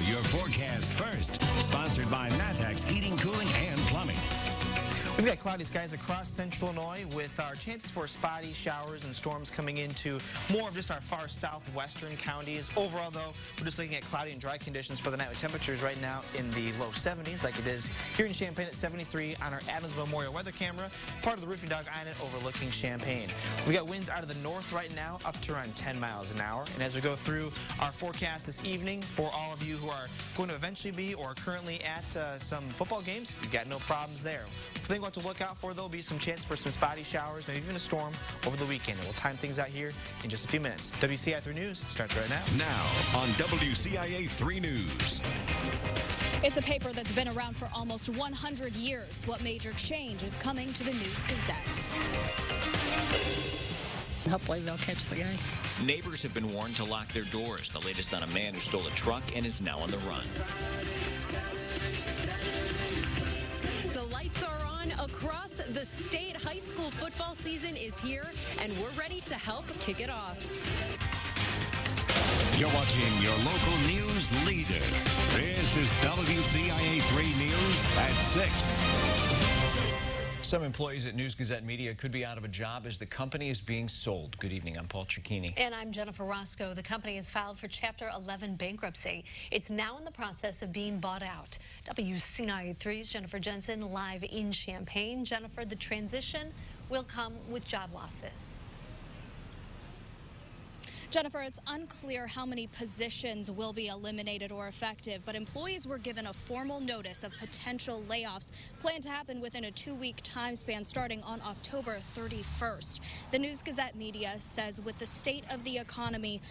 your forecast first. Sponsored by Matex Heating, Cooling, and Plumbing. We've got cloudy skies across central Illinois with our chances for spotty showers and storms coming into more of just our far southwestern counties. Overall, though, we're just looking at cloudy and dry conditions for the night with temperatures right now in the low 70s, like it is here in Champaign at 73 on our Adams Memorial weather camera, part of the Roofing Dog Island overlooking Champaign. We've got winds out of the north right now up to around 10 miles an hour. And as we go through our forecast this evening, for all of you who are going to eventually be or currently at some football games, you've got no problems there. The thing what to look out for, there'll be some chance for some spotty showers, maybe even a storm over the weekend. We'll time things out here in just a few minutes. WCIA 3 News starts right now. Now on WCIA 3 News. It's a paper that's been around for almost 100 years. What major change is coming to the News Gazette? Hopefully they'll catch the guy. Neighbors have been warned to lock their doors. The latest on a man who stole a truck and is now on the run. The lights are on across the state. High school football season is here, and we're ready to help kick it off. You're watching your local news leader. This is WCIA 3 News at 6. Some employees at News Gazette Media could be out of a job as the company is being sold. Good evening. I'm Paul Cicchini. And I'm Jennifer Roscoe. The company has filed for Chapter 11 bankruptcy. It's now in the process of being bought out. WCIA 3's Jennifer Jensen live in Champaign. Jennifer, the transition will come with job losses. Jennifer, it's unclear how many positions will be eliminated or affected, but employees were given a formal notice of potential layoffs planned to happen within a 2-week time span starting on October 31st. The News Gazette Media says with the state of the economy,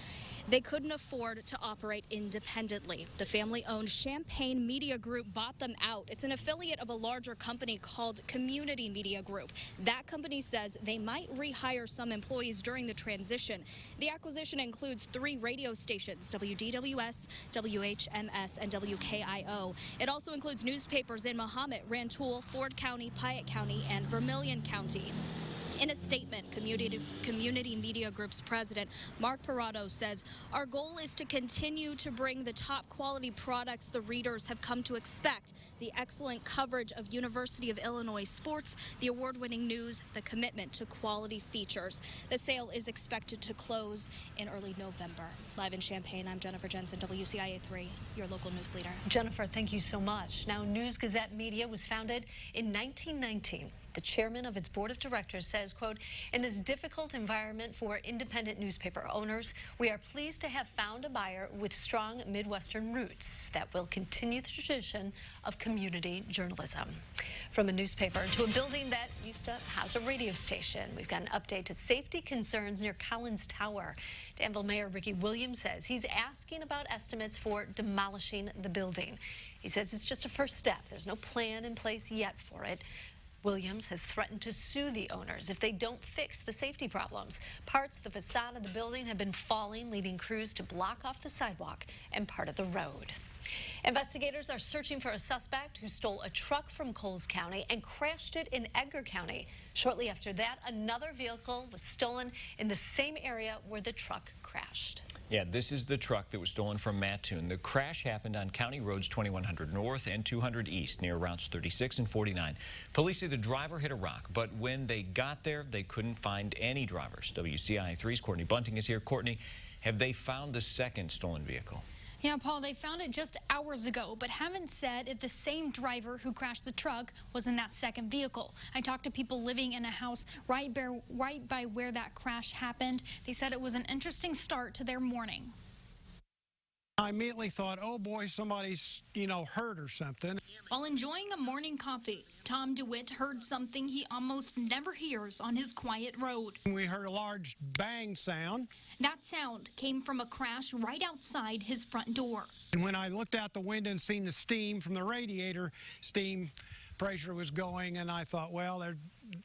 they couldn't afford to operate independently. The family-owned Champaign Media Group bought them out. It's an affiliate of a larger company called Community Media Group. That company says they might rehire some employees during the transition. The acquisition includes 3 radio stations, WDWS, WHMS, and WKIO. It also includes newspapers in Mahomet, Rantoul, Ford County, Piatt County, and Vermilion County. In a statement, Community Media Group's president, Mark Parado, says, our goal is to continue to bring the top quality products the readers have come to expect, the excellent coverage of University of Illinois sports, the award-winning news, the commitment to quality features. The sale is expected to close in early November. Live in Champaign, I'm Jennifer Jensen, WCIA 3, your local news leader. Jennifer, thank you so much. Now, News Gazette Media was founded in 1919. The chairman of its board of directors says, quote, in this difficult environment for independent newspaper owners, we are pleased to have found a buyer with strong Midwestern roots that will continue the tradition of community journalism. From a newspaper to a building that used to house a radio station, we've got an update to safety concerns near Collins Tower. Danville Mayor Ricky Williams says he's asking about estimates for demolishing the building. He says it's just a first step. There's no plan in place yet for it. Williams has threatened to sue the owners if they don't fix the safety problems. Parts of the facade of the building have been falling, leading crews to block off the sidewalk and part of the road. Investigators are searching for a suspect who stole a truck from Coles County and crashed it in Edgar County. Shortly after that, another vehicle was stolen in the same area where the truck crashed. Yeah, this is the truck that was stolen from Mattoon. The crash happened on County Roads 2100 North and 200 East near routes 36 and 49. Police say the driver hit a rock, but when they got there, they couldn't find any drivers. WCIA 3's Courtney Bunting is here. Courtney, have they found the second stolen vehicle? Yeah, Paul, they found it just hours ago, but haven't said if the same driver who crashed the truck was in that second vehicle. I talked to people living in a house right by where that crash happened. They said it was an interesting start to their morning. I immediately thought, oh boy, somebody's, hurt or something. While enjoying a morning coffee, Tom DeWitt heard something he almost never hears on his quiet road. We heard a large bang sound. That sound came from a crash right outside his front door. And when I looked out the window and seen the steam from the radiator, steam pressure was going, and I thought, well,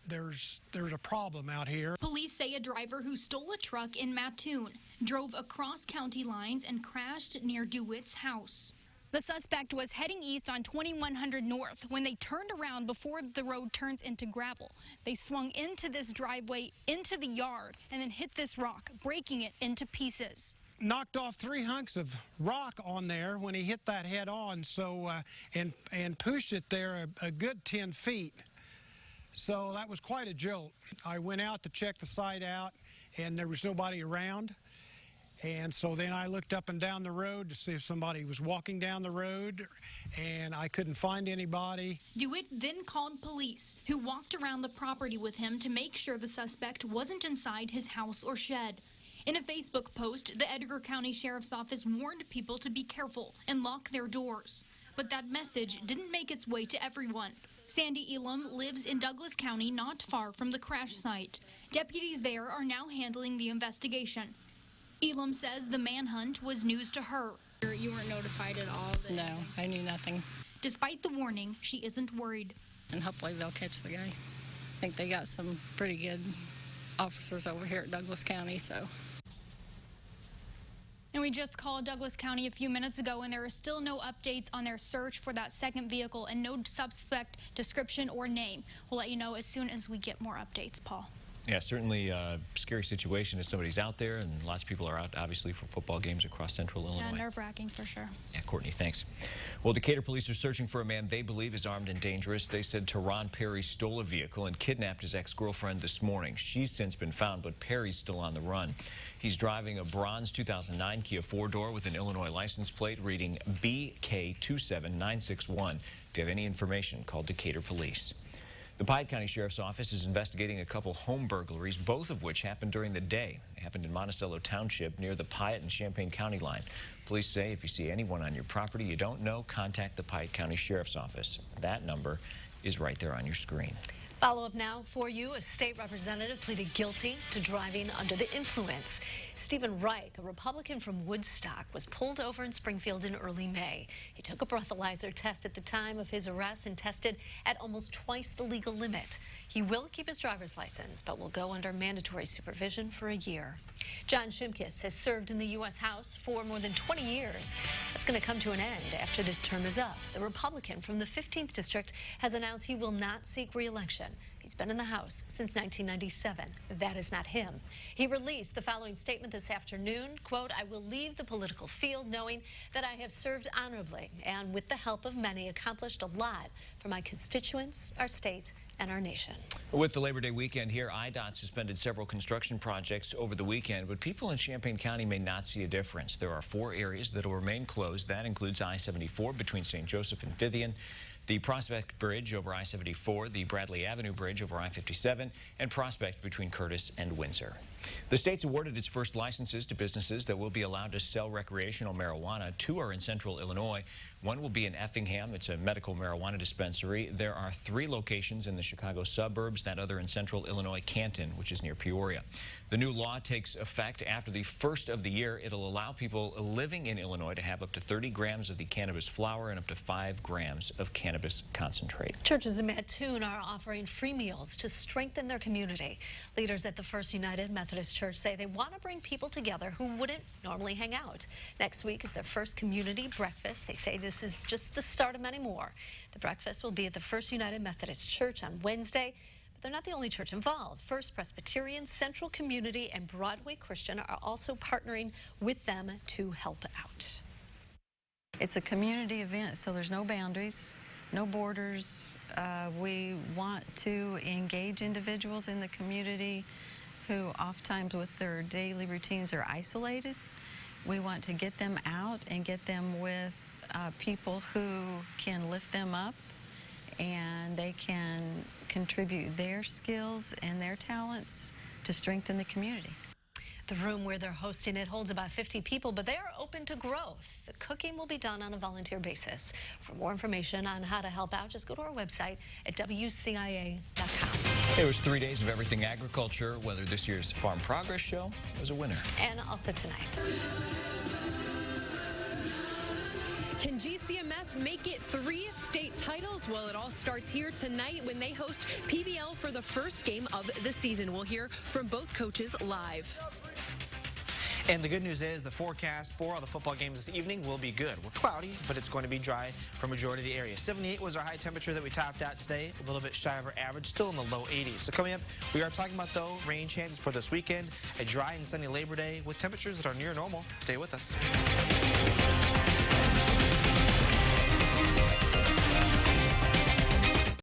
there's a problem out here. Police say a driver who stole a truck in Mattoon drove across county lines and crashed near DeWitt's house. The suspect was heading east on 2100 North when they turned around before the road turns into gravel. They swung into this driveway, into the yard, and then hit this rock, breaking it into pieces. knocked off 3 hunks of rock on there when he hit that head on, so and pushed it there a good 10 feet. So that was quite a jolt. I went out to check the site out, and there was nobody around. And so then I looked up and down the road to see if somebody was walking down the road, and I couldn't find anybody. DeWitt then called police, who walked around the property with him to make sure the suspect wasn't inside his house or shed. In a Facebook post, the Edgar County Sheriff's Office warned people to be careful and lock their doors. But that message didn't make its way to everyone. Sandy Elam lives in Douglas County, not far from the crash site. Deputies there are now handling the investigation. Elam says the manhunt was news to her. You weren't notified at all? No, I knew nothing. Despite the warning, she isn't worried. And hopefully they'll catch the guy. I think they got some pretty good officers over here at Douglas County, so. And we just called Douglas County a few minutes ago, and there are still no updates on their search for that second vehicle and no suspect description or name. We'll let you know as soon as we get more updates, Paul. Yeah, certainly a scary situation if somebody's out there, and lots of people are out, obviously, for football games across central Illinois. Yeah, nerve-wracking for sure. Yeah, Courtney, thanks. Well, Decatur police are searching for a man they believe is armed and dangerous. They said Teron Perry stole a vehicle and kidnapped his ex-girlfriend this morning. She's since been found, but Perry's still on the run. He's driving a bronze 2009 Kia 4-door with an Illinois license plate reading BK27961. If you have any information, call Decatur Police. The Piatt County Sheriff's Office is investigating a couple home burglaries, both of which happened during the day. They happened in Monticello Township near the Piatt and Champaign County line. Police say if you see anyone on your property you don't know, contact the Piatt County Sheriff's Office. That number is right there on your screen. Follow up now for you. A state representative pleaded guilty to driving under the influence. Stephen Reich, a Republican from Woodstock, was pulled over in Springfield in early May. He took a breathalyzer test at the time of his arrest and tested at almost twice the legal limit. He will keep his driver's license, but will go under mandatory supervision for a year. John Shimkus has served in the U.S. House for more than 20 years. That's going to come to an end after this term is up. The Republican from the 15th District has announced he will not seek re-election. He's been in the House since 1997. That is not him. He released the following statement this afternoon, quote, "I will leave the political field knowing that I have served honorably and with the help of many accomplished a lot for my constituents, our state, and our nation." With the Labor Day weekend here, IDOT suspended several construction projects over the weekend, but people in Champaign County may not see a difference. There are 4 areas that will remain closed. That includes I-74 between St. Joseph and Vivian, the Prospect Bridge over I-74, the Bradley Avenue Bridge over I-57, and Prospect between Curtis and Windsor. The state's awarded its first licenses to businesses that will be allowed to sell recreational marijuana. 2 are in central Illinois. One will be in Effingham. It's a medical marijuana dispensary. There are 3 locations in the Chicago suburbs, that other in central Illinois, Canton, which is near Peoria. The new law takes effect after the first of the year. It'll allow people living in Illinois to have up to 30 grams of the cannabis flower and up to 5 grams of cannabis concentrate. Churches in Mattoon are offering free meals to strengthen their community. Leaders at the First United Methodist Church say they want to bring people together who wouldn't normally hang out. Next week is their first community breakfast. They say this is just the start of many more. The breakfast will be at the First United Methodist Church on Wednesday. But they're not the only church involved. First Presbyterian, Central Community, and Broadway Christian are also partnering with them to help out. It's a community event, so there's no boundaries, no borders. We want to engage individuals in the community who oftentimes with their daily routines are isolated. We want to get them out and get them with people who can lift them up, and they can contribute their skills and their talents to strengthen the community. The room where they're hosting it holds about 50 people, but they are open to growth. The cooking will be done on a volunteer basis. For more information on how to help out, just go to our website at WCIA.com. It was 3 days of everything agriculture. Whether this year's Farm Progress Show was a winner. And also tonight. Can GCMS make it 3 state titles? Well, it all starts here tonight when they host PBL for the first game of the season. We'll hear from both coaches live. And the good news is the forecast for all the football games this evening will be good. We're cloudy, but it's going to be dry for majority of the area. 78 was our high temperature that we topped out today, a little bit shy of our average, still in the low 80s. So coming up, we are talking about, though, rain chances for this weekend, a dry and sunny Labor Day with temperatures that are near normal. Stay with us.